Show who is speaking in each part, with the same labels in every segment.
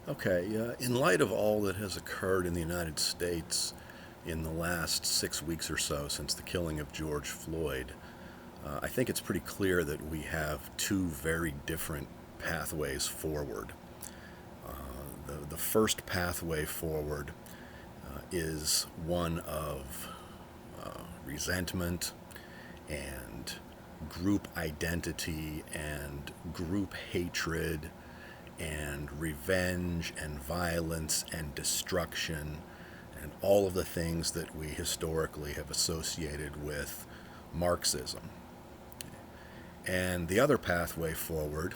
Speaker 1: Okay, in light of all that has occurred in the United States in the last 6 weeks or so since the killing of George Floyd, I think it's pretty clear that we have two very different pathways forward. The first pathway forward is one of resentment and group identity and group hatred and revenge and violence and destruction and all of the things that we historically have associated with Marxism. And the other pathway forward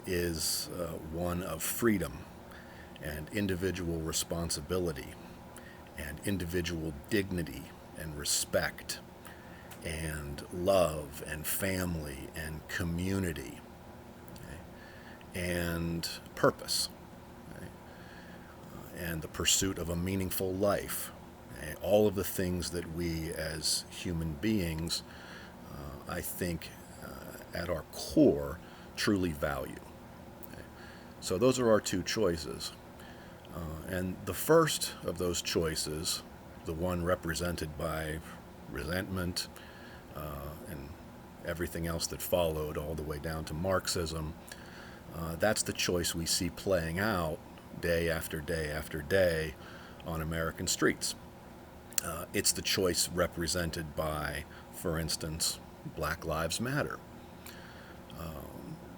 Speaker 1: is one of freedom and individual responsibility and individual dignity and respect and love and family and community, and purpose, okay, and the pursuit of a meaningful life. Okay, all of the things that we as human beings, I think, at our core, truly value. Okay. So those are our two choices. And the first of those choices, the one represented by resentment and everything else that followed, all the way down to Marxism, that's the choice we see playing out day after day after day on American streets. It's the choice represented by, for instance, Black Lives Matter.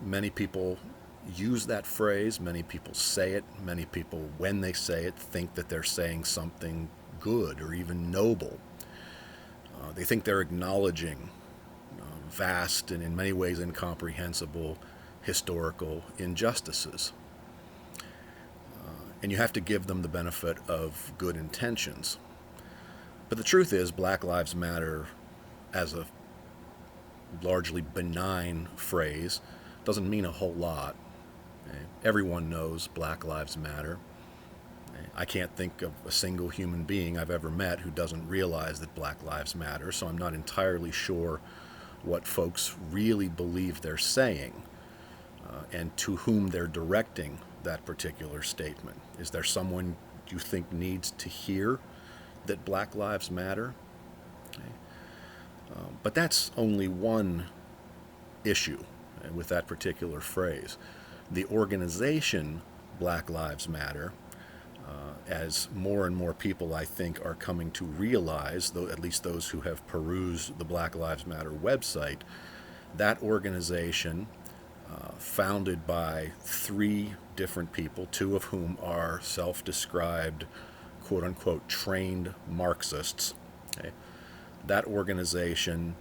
Speaker 1: Many people use that phrase, many people say it, many people, when they say it, think that they're saying something good or even noble. They think they're acknowledging vast and in many ways incomprehensible historical injustices. And you have to give them the benefit of good intentions. But the truth is, Black Lives Matter, as a largely benign phrase, doesn't mean a whole lot. Okay? Everyone knows Black Lives Matter. Okay? I can't think of a single human being I've ever met who doesn't realize that Black Lives Matter, so I'm not entirely sure what folks really believe they're saying and to whom they're directing that particular statement. Is there someone you think needs to hear that Black Lives Matter? Okay. But that's only one issue with that particular phrase. The organization Black Lives Matter, as more and more people, I think, are coming to realize, though at least those who have perused the Black Lives Matter website, that organization, founded by three different people, two of whom are self-described, quote-unquote, trained Marxists. Okay? That organization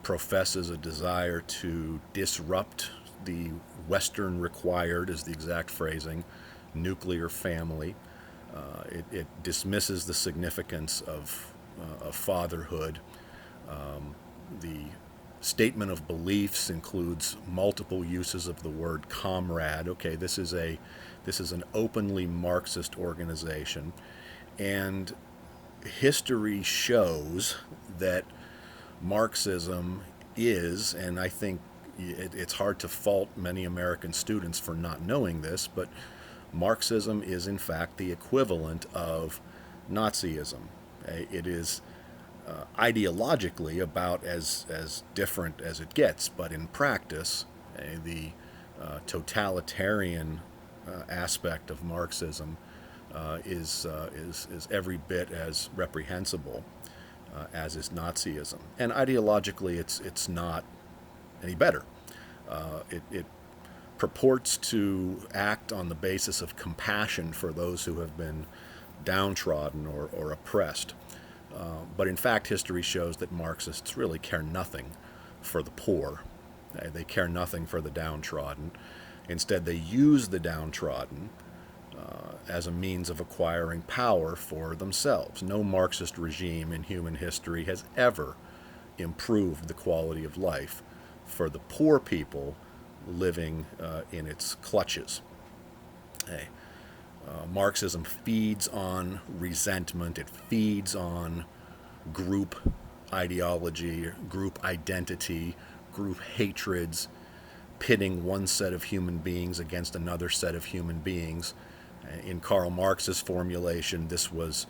Speaker 1: professes a desire to disrupt the Western required, is the exact phrasing, nuclear family. It dismisses the significance of fatherhood. The statement of beliefs includes multiple uses of the word comrade. Okay, this is an openly Marxist organization, and history shows that Marxism is, and I think it's hard to fault many American students for not knowing this, but Marxism is in fact the equivalent of Nazism. It is ideologically about as different as it gets, but in practice, the totalitarian aspect of Marxism is every bit as reprehensible as is Nazism. And ideologically, it's not any better. It purports to act on the basis of compassion for those who have been downtrodden or oppressed. But in fact, history shows that Marxists really care nothing for the poor. They care nothing for the downtrodden. Instead, they use the downtrodden as a means of acquiring power for themselves. No Marxist regime in human history has ever improved the quality of life for the poor people living in its clutches. Marxism feeds on resentment. It feeds on group ideology, group identity, group hatreds. pitting one set of human beings against another set of human beings. In Karl Marx's formulation, this was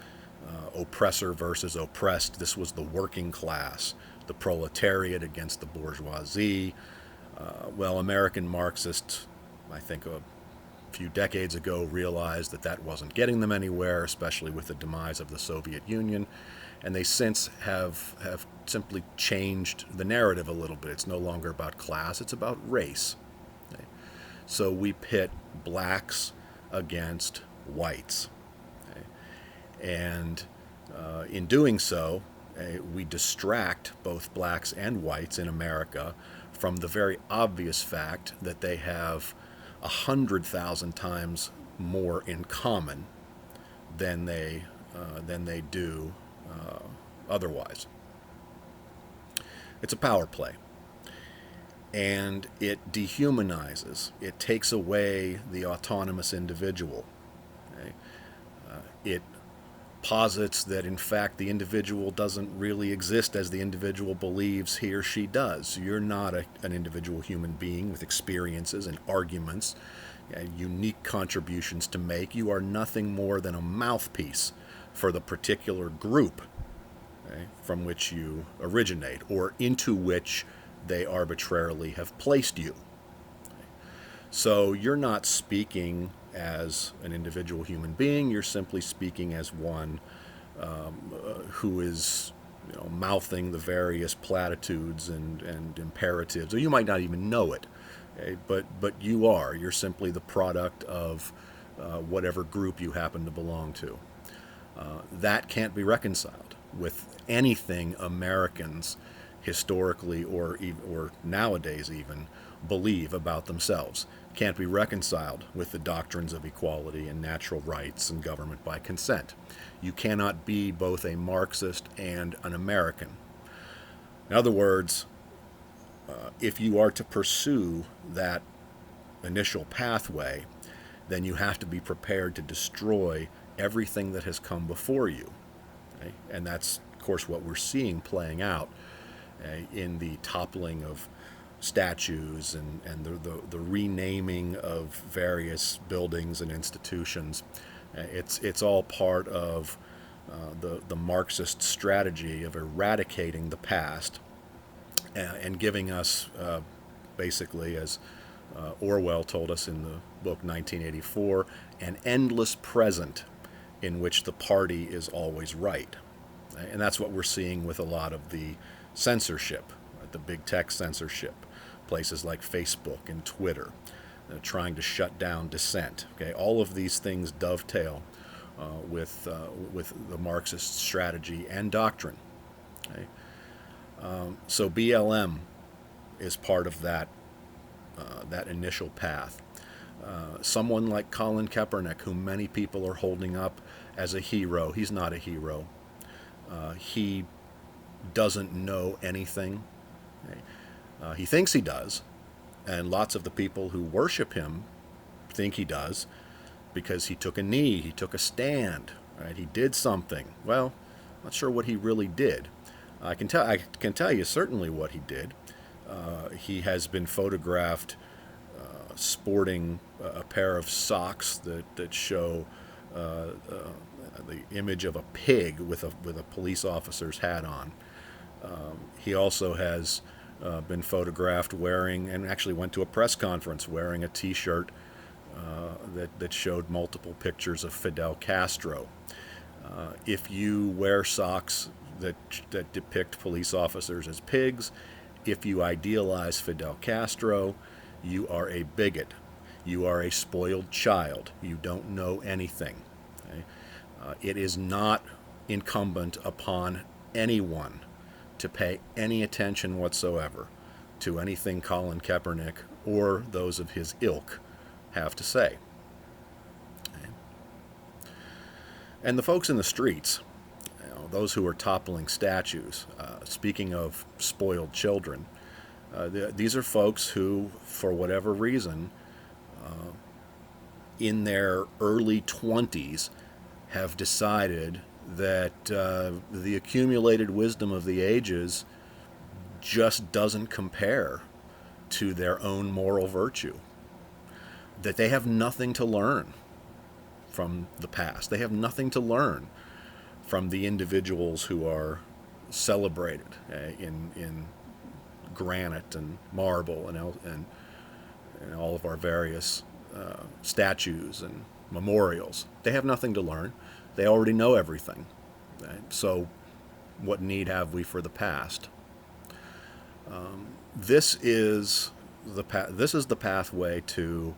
Speaker 1: oppressor versus oppressed. This was the working class, the proletariat against the bourgeoisie. Well, American Marxists, I think a few decades ago, realized that that wasn't getting them anywhere, especially with the demise of the Soviet Union. And they since have simply changed the narrative a little bit. It's no longer about class, it's about race. Okay? So we pit blacks against whites. Okay? And in doing so, we distract both blacks and whites in America from the very obvious fact that they have 100,000 times more in common than they do otherwise. It's a power play, and it dehumanizes. It takes away the autonomous individual. Okay? It posits that, in fact, the individual doesn't really exist as the individual believes he or she does. You're not an individual human being with experiences and arguments and unique contributions to make. You are nothing more than a mouthpiece for the particular group, okay, from which you originate or into which they arbitrarily have placed you. Okay. So you're not speaking as an individual human being, you're simply speaking as one who is, mouthing the various platitudes and imperatives, or you might not even know it, okay? But you're simply the product of whatever group you happen to belong to. That can't be reconciled with anything Americans historically or nowadays even believe about themselves. Can't be reconciled with the doctrines of equality and natural rights and government by consent. You cannot be both a Marxist and an American. In other words, if you are to pursue that initial pathway, then you have to be prepared to destroy everything that has come before you. Okay? And that's, of course, what we're seeing playing out in the toppling of statues and the renaming of various buildings and institutions. It's all part of the Marxist strategy of eradicating the past and giving us, basically, as Orwell told us in the book 1984, an endless present in which the party is always right. And that's what we're seeing with a lot of the censorship, the big tech censorship, places like Facebook and Twitter, trying to shut down dissent. Okay, all of these things dovetail with the Marxist strategy and doctrine. Okay? So BLM is part of that initial path. Someone like Colin Kaepernick, whom many people are holding up as a hero, he's not a hero. He doesn't know anything. Okay? He thinks he does, and lots of the people who worship him think he does because he took a knee, he took a stand, right? He did something. Well, I'm not sure what he really did. I can tell you certainly what he did. He has been photographed sporting a pair of socks that show the image of a pig with a police officer's hat on. He also has been photographed wearing, and actually went to a press conference wearing, a T-shirt that showed multiple pictures of Fidel Castro. If you wear socks that depict police officers as pigs, if you idealize Fidel Castro, you are a bigot. You are a spoiled child. You don't know anything. Okay? It is not incumbent upon anyone to pay any attention whatsoever to anything Colin Kaepernick or those of his ilk have to say. Okay? And the folks in the streets, those who are toppling statues, speaking of spoiled children, these are folks who, for whatever reason, in their early 20s, have decided that the accumulated wisdom of the ages just doesn't compare to their own moral virtue, that they have nothing to learn from the past. They have nothing to learn from the individuals who are celebrated in granite and marble and all of our various statues and memorials. They have nothing to learn. They already know everything. Right? So what need have we for the past? This is the pathway to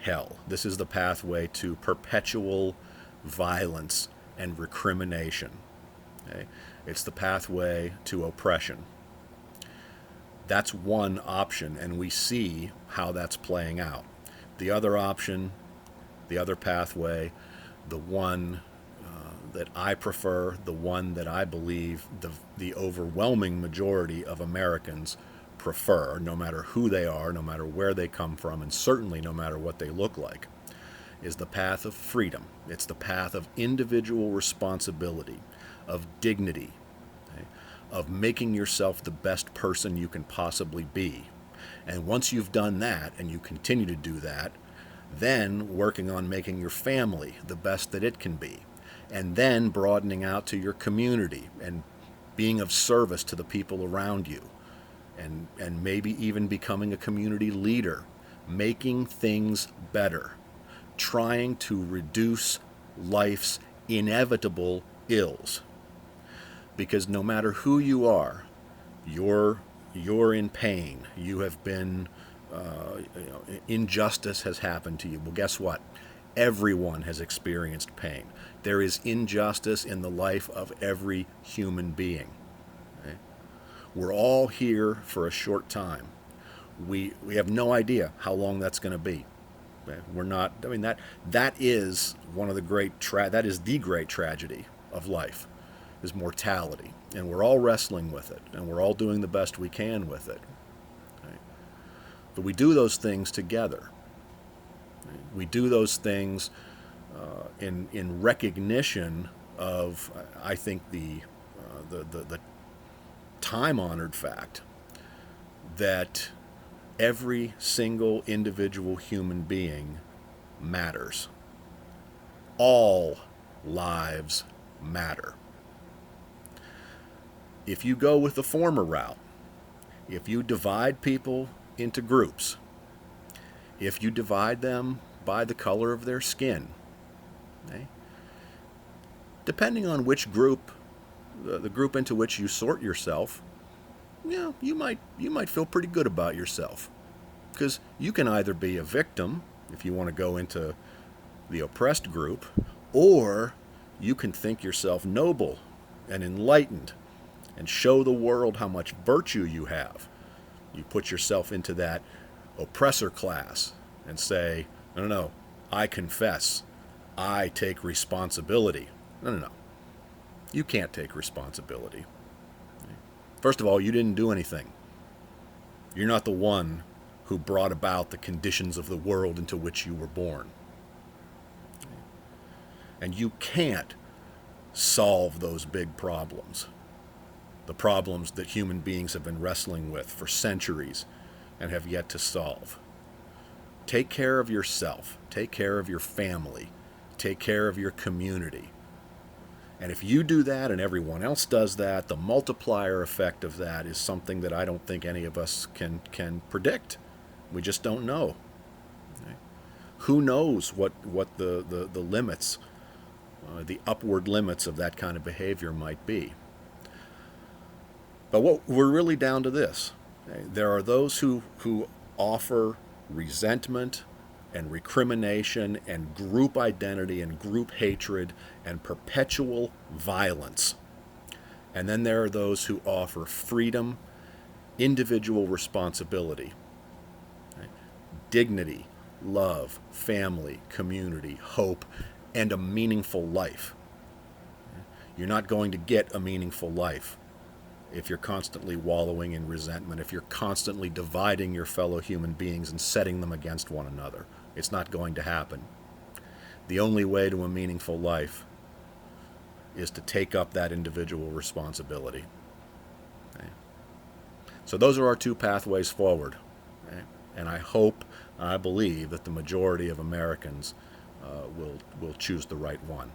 Speaker 1: hell. This is the pathway to perpetual violence and recrimination. Okay? It's the pathway to oppression. That's one option, and we see how that's playing out. The other option, the other pathway, the one that I prefer, the one that I believe the overwhelming majority of Americans prefer, no matter who they are, no matter where they come from, and certainly no matter what they look like, is the path of freedom. It's the path of individual responsibility, of dignity, okay? Of making yourself the best person you can possibly be. And once you've done that, and you continue to do that, then working on making your family the best that it can be, and then broadening out to your community and being of service to the people around you, and maybe even becoming a community leader, making things better, trying to reduce life's inevitable ills. Because no matter who you are, you're in pain. You have been, injustice has happened to you. Well, guess what? Everyone has experienced pain. There is injustice in the life of every human being. Okay? We're all here for a short time. We have no idea how long that's going to be. Okay? We're not. I mean, that is one of the that is the great tragedy of life, is mortality, and we're all wrestling with it, and we're all doing the best we can with it. Okay? But we do those things together. We do those things in recognition of, I think, the time-honored fact that every single individual human being matters. All lives matter. If you go with the former route, if you divide people into groups, if you divide them by the color of their skin, okay, depending on which group, the group into which you sort yourself, you might feel pretty good about yourself, because you can either be a victim if you want to go into the oppressed group, or you can think yourself noble and enlightened and show the world how much virtue you have. You put yourself into that oppressor class and say, no, I confess, I take responsibility. No. You can't take responsibility. First of all, you didn't do anything. You're not the one who brought about the conditions of the world into which you were born. And you can't solve those big problems, the problems that human beings have been wrestling with for centuries and have yet to solve. Take care of yourself. Take care of your family. Take care of your community. And if you do that and everyone else does that, the multiplier effect of that is something that I don't think any of us can predict. We just don't know. Okay? Who knows what the limits, the upward limits of that kind of behavior might be. But we're really down to this. Okay? There are those who offer resentment and recrimination and group identity and group hatred and perpetual violence. And then there are those who offer freedom, individual responsibility, okay, dignity, love, family, community, hope, and a meaningful life. You're not going to get a meaningful life if you're constantly wallowing in resentment, if you're constantly dividing your fellow human beings and setting them against one another. It's not going to happen. The only way to a meaningful life is to take up that individual responsibility. Okay. So those are our two pathways forward. And I hope, I believe that the majority of Americans will choose the right one.